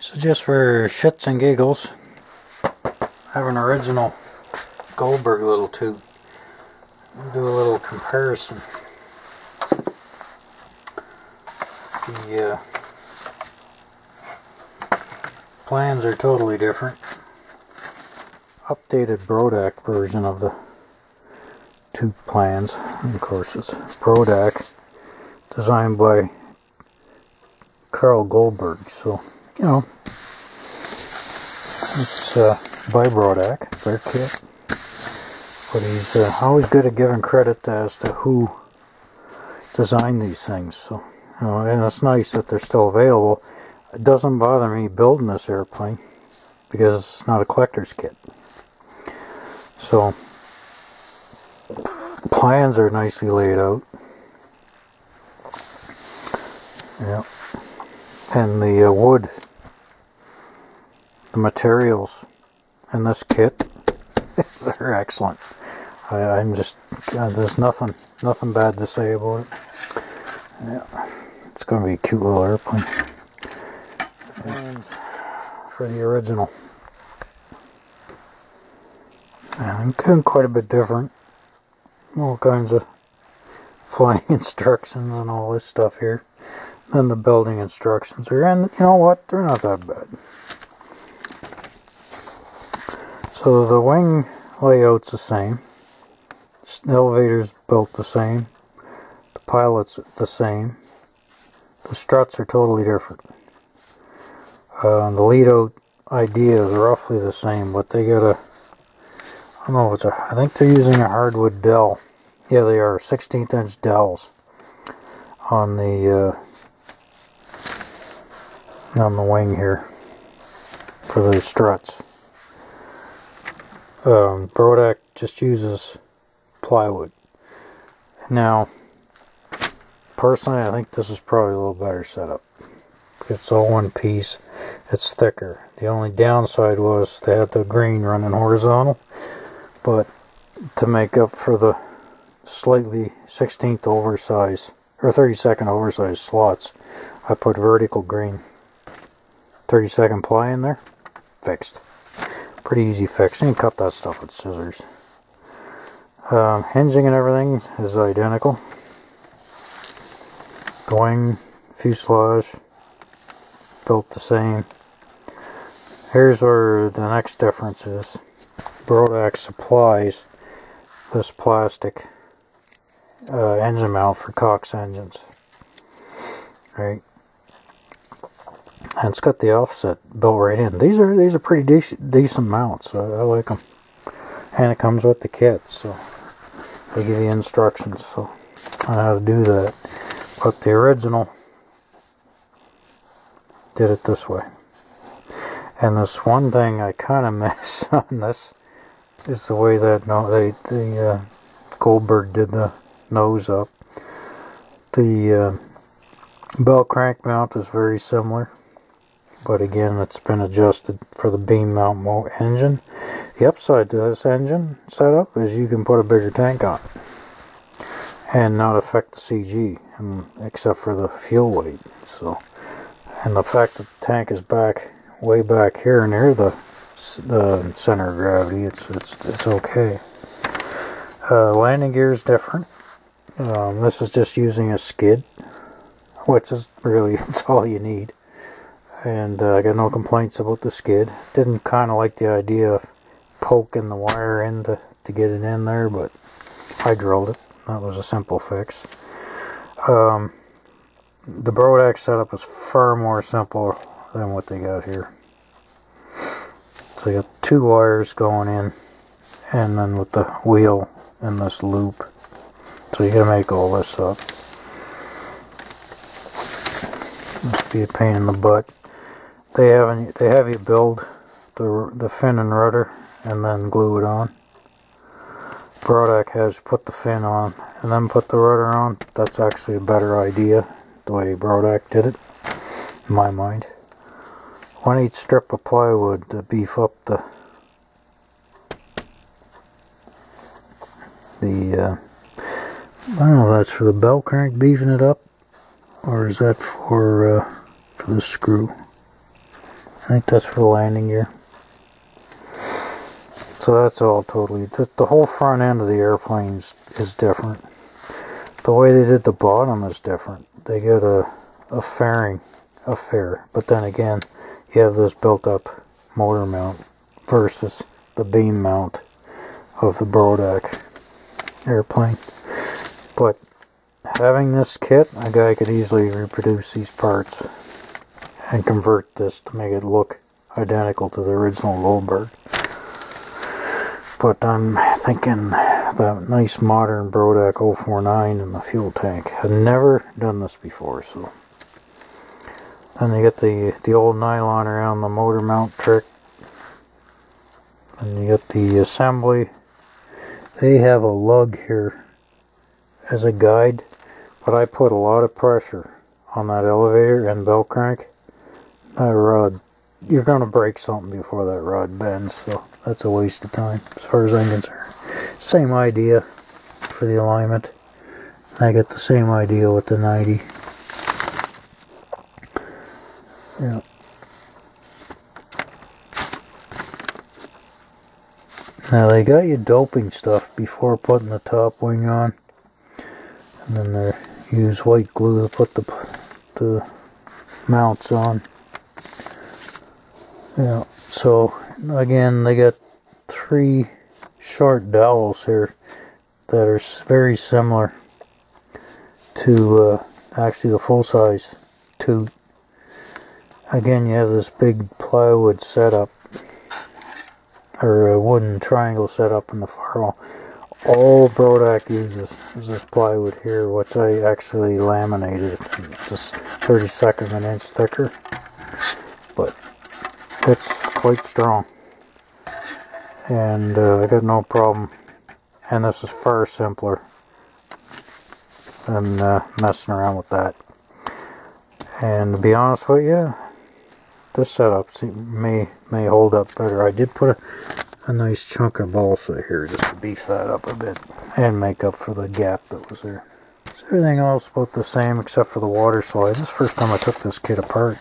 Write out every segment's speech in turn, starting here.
So just for shits and giggles, I have an original Goldberg Little Toot. We'll do a little comparison. The plans are totally different. Updated Brodak version of the Toot plans. And of course it's Brodak, designed by Carl Goldberg. So, you know, it's by Brodak. It's their kit. But he's always good at giving credit as to who designed these things. So, you know, and it's nice that they're still available. It doesn't bother me building this airplane because it's not a collector's kit. So, plans are nicely laid out. Yep. And the wood, the materials in this kit, they're excellent. I'm just, there's nothing bad to say about it. Yeah, it's going to be a cute little airplane. And for the original, and quite a bit different. All kinds of flying instructions and all this stuff here. Then the building instructions are, and you know what, they're not that bad. So the wing layout's the same. The elevator's built the same. The pilot's the same. The struts are totally different. The lead out idea is roughly the same, but they got a, I don't know if it's a, I think they're using a hardwood dell. Yeah, they are 16th inch dells on the wing here for the struts. Brodak just uses plywood. Now, personally, I think this is probably a little better setup. It's all one piece. It's thicker. The only downside was they had the grain running horizontal, but to make up for the slightly 16th oversized or 32nd oversized slots, I put vertical grain. 32nd ply in there, fixed. Pretty easy fix. You can cut that stuff with scissors. Hinging and everything is identical. The wing, fuselage, built the same. Here's where the next difference is. Brodak supplies this plastic engine mount for Cox engines. Right. And it's got the offset built right in. These are pretty decent mounts. I like them. And it comes with the kit, so they give you instructions so on how to do that. But the original did it this way. And this one thing I kind of miss on this is the way that the Goldberg did the nose up. The bell crank mount is very similar, but again it's been adjusted for the beam mount engine. The upside to this engine setup is you can put a bigger tank on it and not affect the CG, except for the fuel weight. So, and the fact that the tank is way back here near the center of gravity, it's okay. Landing gear is different. This is just using a skid, which is really, it's all you need. And I got no complaints about the skid. Didn't kind of like the idea of poking the wire in to get it in there, but I drilled it. That was a simple fix. The Brodak setup is far more simple than what they got here. So you got two wires going in, and then with the wheel in this loop. So you gotta make all this up. Must be a pain in the butt. They have you build the fin and rudder and then glue it on. Brodak has you put the fin on and then put the rudder on. That's actually a better idea, the way Brodak did it, in my mind. 1/8 strip of plywood to beef up the I don't know if that's for the bell crank beefing it up, or is that for the screw? think that's for the landing gear. So that's all totally, the whole front end of the airplane is different. The way they did the bottom is different. They get a fairing, but then again, you have this built up motor mount versus the beam mount of the Brodak airplane. But having this kit, a guy could easily reproduce these parts and convert this to make it look identical to the original Goldberg. But I'm thinking that nice modern Brodak 049 in the fuel tank. I've never done this before, so. Then you get the old nylon around the motor mount trick. And you get the assembly. They have a lug here as a guide, but I put a lot of pressure on that elevator and bell crank. That rod, you're going to break something before that rod bends, so that's a waste of time as far as I'm concerned. Same idea for the alignment. I get the same idea with the 90. Yeah. Now they got you doping stuff before putting the top wing on, and then they use white glue to put the mounts on. Yeah. So again, they got 3 short dowels here that are very similar to actually the full size toot. Again, you have this big plywood setup, or a wooden triangle setup in the firewall. All Brodak uses is this plywood here, which I actually laminated. It's just 32nd of an inch thicker, but it's quite strong. And I got no problem. And this is far simpler than messing around with that. And to be honest with you, this setup may hold up better. I did put a nice chunk of balsa here just to beef that up a bit and make up for the gap that was there. So everything else about the same except for the water slide. This is the first time I took this kit apart.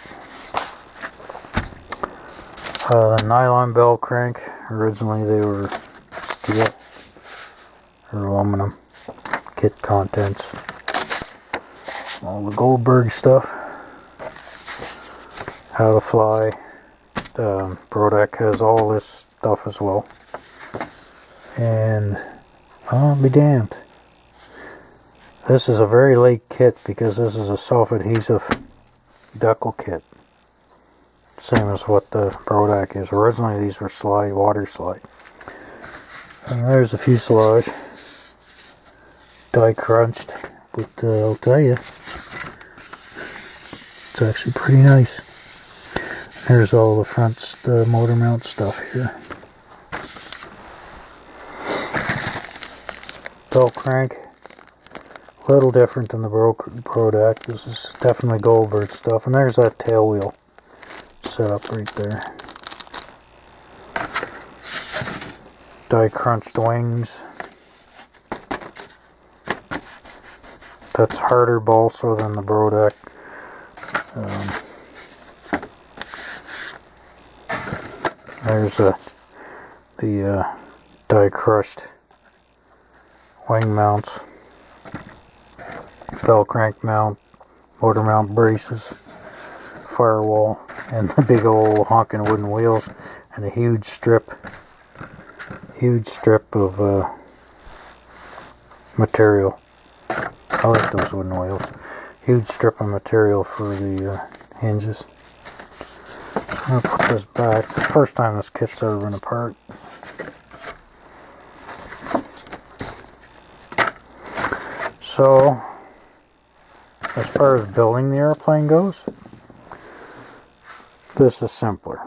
The nylon bell crank, originally they were steel or aluminum. Kit contents. All the Goldberg stuff. How to fly. Brodak has all this stuff as well. And I'll be damned. This is a very late kit because this is a self-adhesive decal kit. Same as what the Brodak is. Originally these were water slide. And there's the fuselage. Die crunched. But I'll tell you, it's actually pretty nice. Here's all the the motor mount stuff here. Bell crank, a little different than the Brodak. This is definitely Goldberg stuff. And there's that tail wheel set up right there. Die crunched wings. That's harder balsa than the Brodak. There's the die crushed wing mounts, bell crank mount, motor mount braces, firewall, and the big old honking wooden wheels, and a huge strip of material. I like those wooden wheels. Huge strip of material for the hinges. I'm going to put this back. It's the first time this kit's ever been apart. So, as far as building the airplane goes, this is simpler.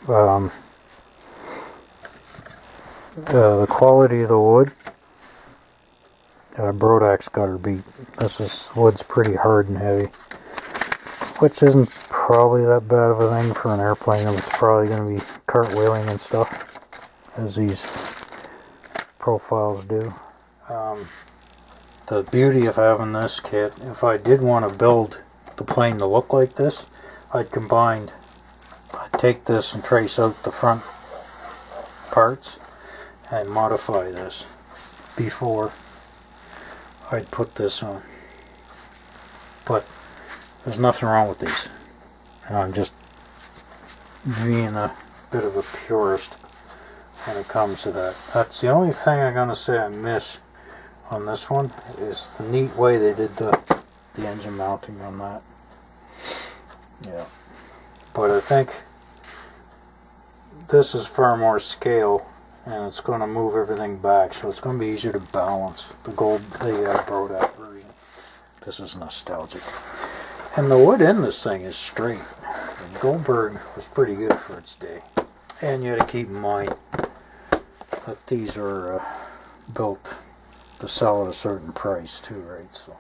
The quality of the wood, Brodak's got her beat. Wood's pretty hard and heavy, which isn't probably that bad of a thing for an airplane. It's probably going to be cartwheeling and stuff, as these profiles do. The beauty of having this kit, if I did want to build the plane to look like this, I'd combine I take this and trace out the front parts and modify this before I'd put this on. But there's nothing wrong with these. And I'm just being a bit of a purist when it comes to that. That's the only thing I'm going to say I miss on this one, is the neat way they did the engine mounting on that. Yeah. But I think this is far more scale, and it's going to move everything back, so it's going to be easier to balance the Brodak version. This is nostalgic. And the wood in this thing is straight. And Goldberg was pretty good for its day. And you got to keep in mind that these are built to sell at a certain price too, right? So